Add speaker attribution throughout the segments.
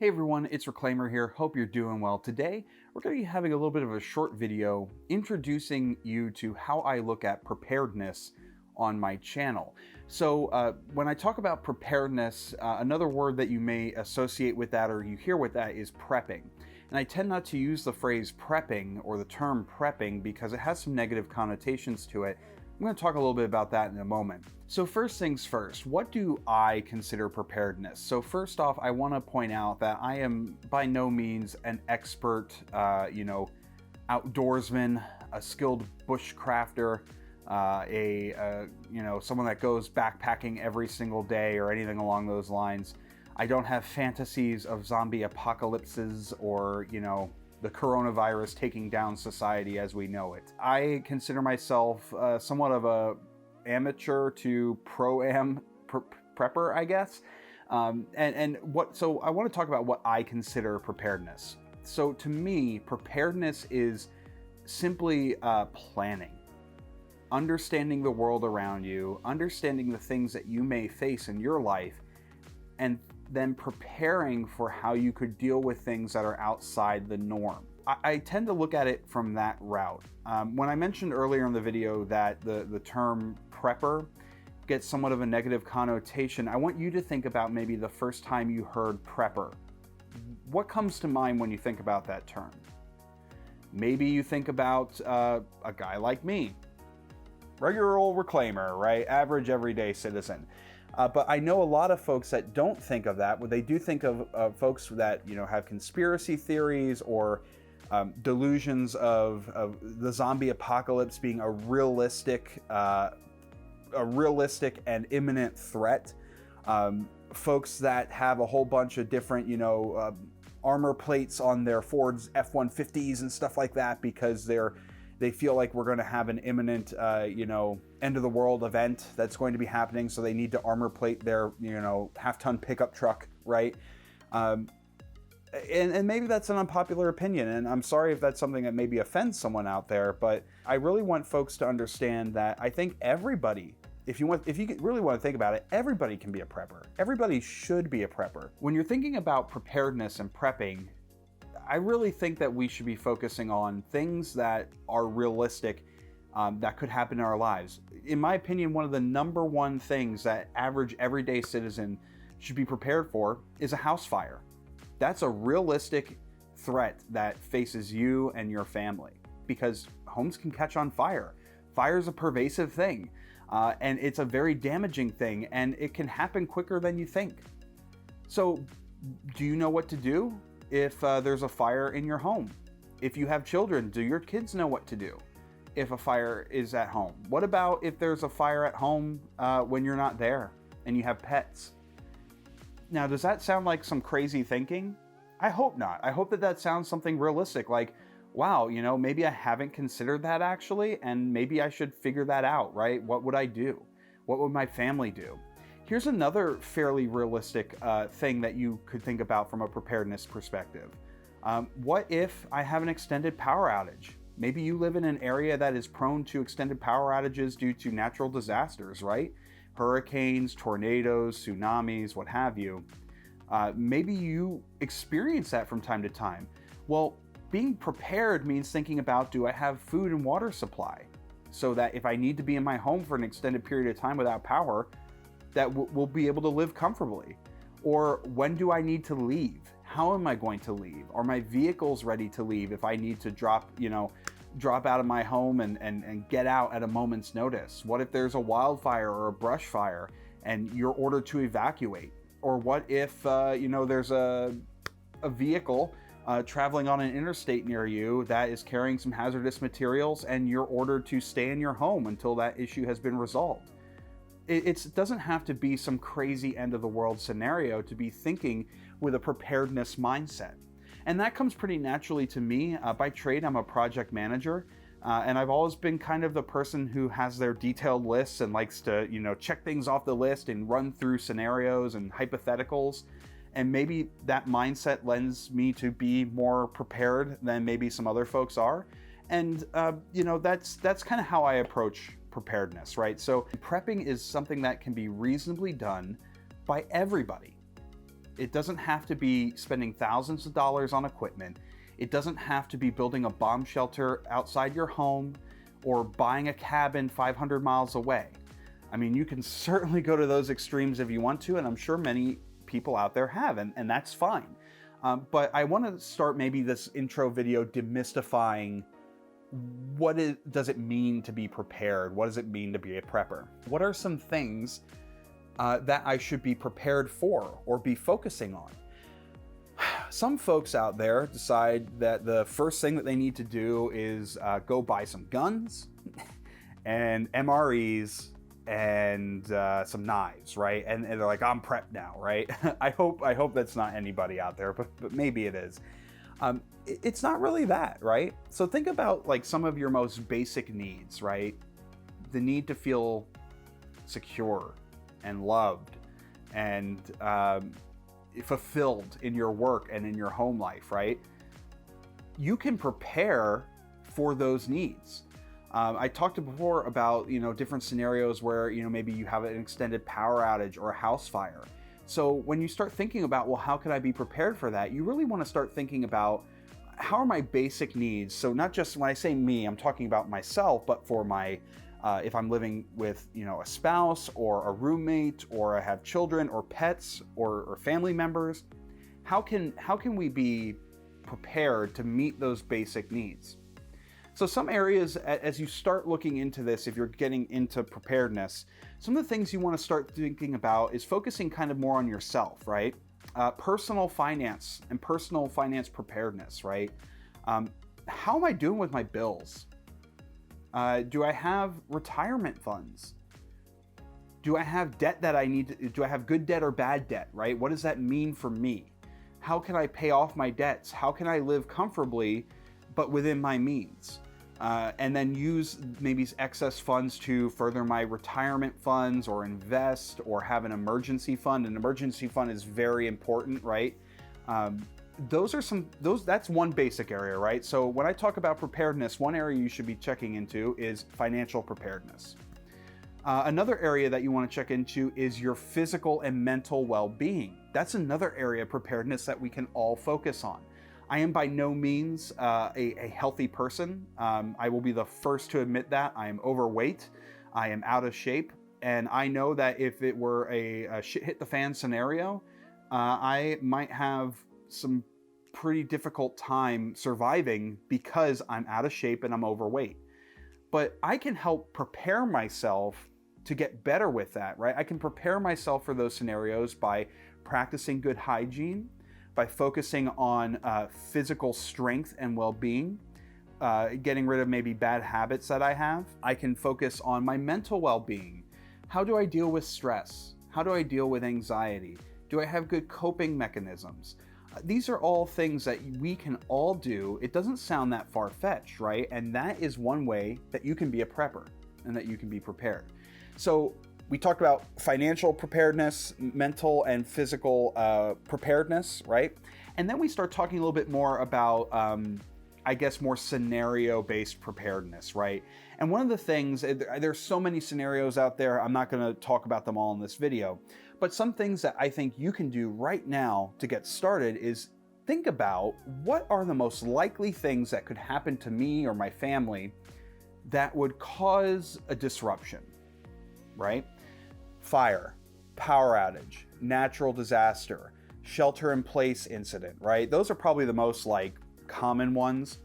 Speaker 1: Hey everyone, it's Reclaimer here. Hope you're doing well. Today, we're going to be having a little bit of a short video introducing you to how I look at preparedness on my channel. So when I talk about preparedness, another word that you may associate with that or you hear with that is prepping. And I tend not to use the phrase prepping or the term prepping because it has some negative connotations to it. I'm going to talk a little bit about that in a moment. So first things first, what do I consider preparedness? So first off, I want to point out that I am by no means an expert, outdoorsman, a skilled bushcrafter, someone that goes backpacking every single day or anything along those lines. I don't have fantasies of zombie apocalypses or, the coronavirus taking down society as we know it. I consider myself somewhat of a amateur to pro-am prepper, I guess. So I want to talk about what I consider preparedness. So to me, preparedness is simply planning. Understanding the world around you, understanding the things that you may face in your life, and then preparing for how you could deal with things that are outside the norm. I tend to look at it from that route. When I mentioned earlier in the video that the term prepper gets somewhat of a negative connotation, I want you to think about maybe the first time you heard prepper. What comes to mind when you think about that term? Maybe you think about a guy like me, regular old reclaimer, right? Average everyday citizen. But I know a lot of folks that don't think of that. They do think of folks that have conspiracy theories or delusions of the zombie apocalypse being a realistic and imminent threat. Folks that have a whole bunch of different armor plates on their Ford's F-150s and stuff like that because they feel like we're going to have an imminent, end of the world event that's going to be happening. So they need to armor plate their, half-ton pickup truck, right? And maybe that's an unpopular opinion. And I'm sorry if that's something that maybe offends someone out there, but I really want folks to understand that I think everybody, if you really want to think about it, everybody can be a prepper. Everybody should be a prepper. When you're thinking about preparedness and prepping, I really think that we should be focusing on things that are realistic that could happen in our lives. In my opinion, one of the number one things that average everyday citizen should be prepared for is a house fire. That's a realistic threat that faces you and your family because homes can catch on fire. Fire is a pervasive thing and it's a very damaging thing and it can happen quicker than you think. So do you know what to do if there's a fire in your home? If you have children, do your kids know what to do if a fire is at home? What about if there's a fire at home when you're not there and you have pets? Now, does that sound like some crazy thinking? I hope not. I hope that sounds something realistic, like, wow, maybe I haven't considered that actually, and maybe I should figure that out, right? What would I do? What would my family do? Here's another fairly realistic thing that you could think about from a preparedness perspective. What if I have an extended power outage? Maybe you live in an area that is prone to extended power outages due to natural disasters, right? Hurricanes, tornadoes, tsunamis, what have you. Maybe you experience that from time to time. Well, being prepared means thinking about, do I have food and water supply? So that if I need to be in my home for an extended period of time without power, that we'll be able to live comfortably. Or when do I need to leave? How am I going to leave? Are my vehicles ready to leave if I need to drop out of my home and get out at a moment's notice? What if there's a wildfire or a brush fire and you're ordered to evacuate? Or what if there's a vehicle traveling on an interstate near you that is carrying some hazardous materials and you're ordered to stay in your home until that issue has been resolved? It doesn't have to be some crazy end of the world scenario to be thinking with a preparedness mindset. And that comes pretty naturally to me. By trade, I'm a project manager, and I've always been kind of the person who has their detailed lists and likes to, check things off the list and run through scenarios and hypotheticals. And maybe that mindset lends me to be more prepared than maybe some other folks are. And, that's kind of how I approach preparedness, right? So prepping is something that can be reasonably done by everybody. It doesn't have to be spending thousands of dollars on equipment. It doesn't have to be building a bomb shelter outside your home or buying a cabin 500 miles away. I mean, you can certainly go to those extremes if you want to, and I'm sure many people out there have, and that's fine. But I want to start maybe this intro video demystifying does it mean to be prepared? What does it mean to be a prepper? What are some things that I should be prepared for or be focusing on? Some folks out there decide that the first thing that they need to do is go buy some guns and MREs and some knives, right? And they're like, I'm prepped now, right? I hope that's not anybody out there, but maybe it is. It's not really that, right? So think about like some of your most basic needs, right? The need to feel secure and loved and fulfilled in your work and in your home life, right? You can prepare for those needs. I talked before about, different scenarios where, maybe you have an extended power outage or a house fire. So when you start thinking about, well, how can I be prepared for that? You really want to start thinking about, how are my basic needs? So not just when I say me, I'm talking about myself, but for my, if I'm living with, a spouse or a roommate, or I have children or pets or family members, how can we be prepared to meet those basic needs? So some areas, as you start looking into this, if you're getting into preparedness, some of the things you want to start thinking about is focusing kind of more on yourself, right? Personal finance and personal finance preparedness, right? How am I doing with my bills? Do I have retirement funds? Do I have debt that I need to, do I have good debt or bad debt, right? What does that mean for me? How can I pay off my debts? How can I live comfortably, but within my means? And then use maybe excess funds to further my retirement funds or invest or have an emergency fund. An emergency fund is very important, right? That's one basic area, right? So when I talk about preparedness, one area you should be checking into is financial preparedness. Another area that you want to check into is your physical and mental well-being. That's another area of preparedness that we can all focus on. I am by no means a healthy person. I will be the first to admit that. I am overweight, I am out of shape, and I know that if it were a shit hit the fan scenario, I might have some pretty difficult time surviving because I'm out of shape and I'm overweight. But I can help prepare myself to get better with that, right? I can prepare myself for those scenarios by practicing good hygiene, by focusing on physical strength and well-being, getting rid of maybe bad habits that I have. I can focus on my mental well-being. How do I deal with stress? How do I deal with anxiety? Do I have good coping mechanisms? These are all things that we can all do. It doesn't sound that far-fetched, right? And that is one way that you can be a prepper and that you can be prepared. So we talked about financial preparedness, mental and physical preparedness, right? And then we start talking a little bit more about, I guess, more scenario-based preparedness, right? And one of the things, there's so many scenarios out there, I'm not gonna talk about them all in this video, but some things that I think you can do right now to get started is think about what are the most likely things that could happen to me or my family that would cause a disruption, right? Fire, power outage, natural disaster, shelter-in-place incident, right? Those are probably the most common ones.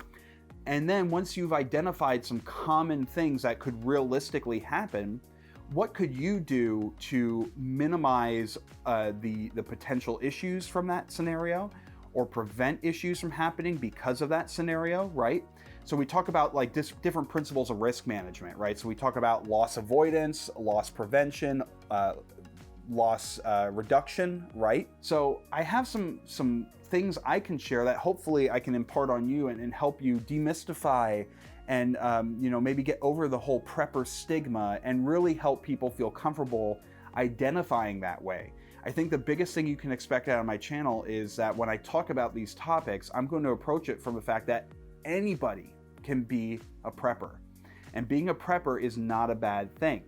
Speaker 1: And then once you've identified some common things that could realistically happen, what could you do to minimize the potential issues from that scenario or prevent issues from happening because of that scenario, right? So we talk about different principles of risk management, right? So we talk about loss avoidance, loss prevention, loss reduction, right? So I have some things I can share that hopefully I can impart on you and help you demystify and maybe get over the whole prepper stigma and really help people feel comfortable identifying that way. I think the biggest thing you can expect out of my channel is that when I talk about these topics, I'm going to approach it from the fact that anybody can be a prepper. And being a prepper is not a bad thing.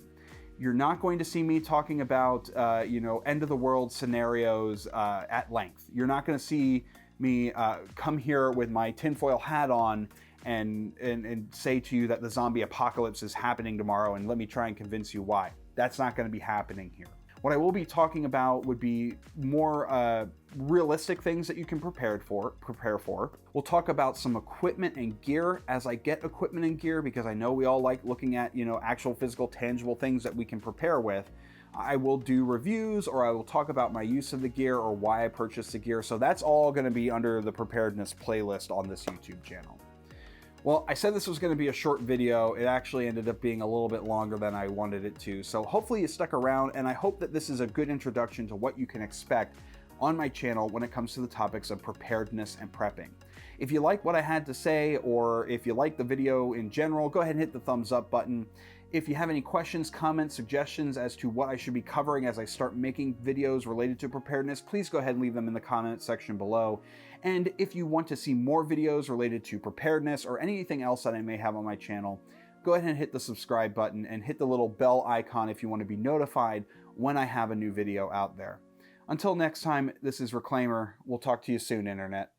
Speaker 1: You're not going to see me talking about, end of the world scenarios at length. You're not going to see me come here with my tinfoil hat on and say to you that the zombie apocalypse is happening tomorrow and let me try and convince you why. That's not going to be happening here. What I will be talking about would be more realistic things that you can prepare for. We'll talk about some equipment and gear as I get equipment and gear, because I know we all like looking at, actual physical, tangible things that we can prepare with. I will do reviews, or I will talk about my use of the gear or why I purchased the gear. So that's all going to be under the preparedness playlist on this YouTube channel. Well, I said this was going to be a short video. It actually ended up being a little bit longer than I wanted it to. So hopefully you stuck around, and I hope that this is a good introduction to what you can expect on my channel when it comes to the topics of preparedness and prepping. If you like what I had to say, or if you like the video in general, go ahead and hit the thumbs up button. If you have any questions, comments, suggestions as to what I should be covering as I start making videos related to preparedness, please go ahead and leave them in the comment section below. And if you want to see more videos related to preparedness or anything else that I may have on my channel, go ahead and hit the subscribe button and hit the little bell icon if you want to be notified when I have a new video out there. Until next time, this is Reclaimer. We'll talk to you soon, Internet.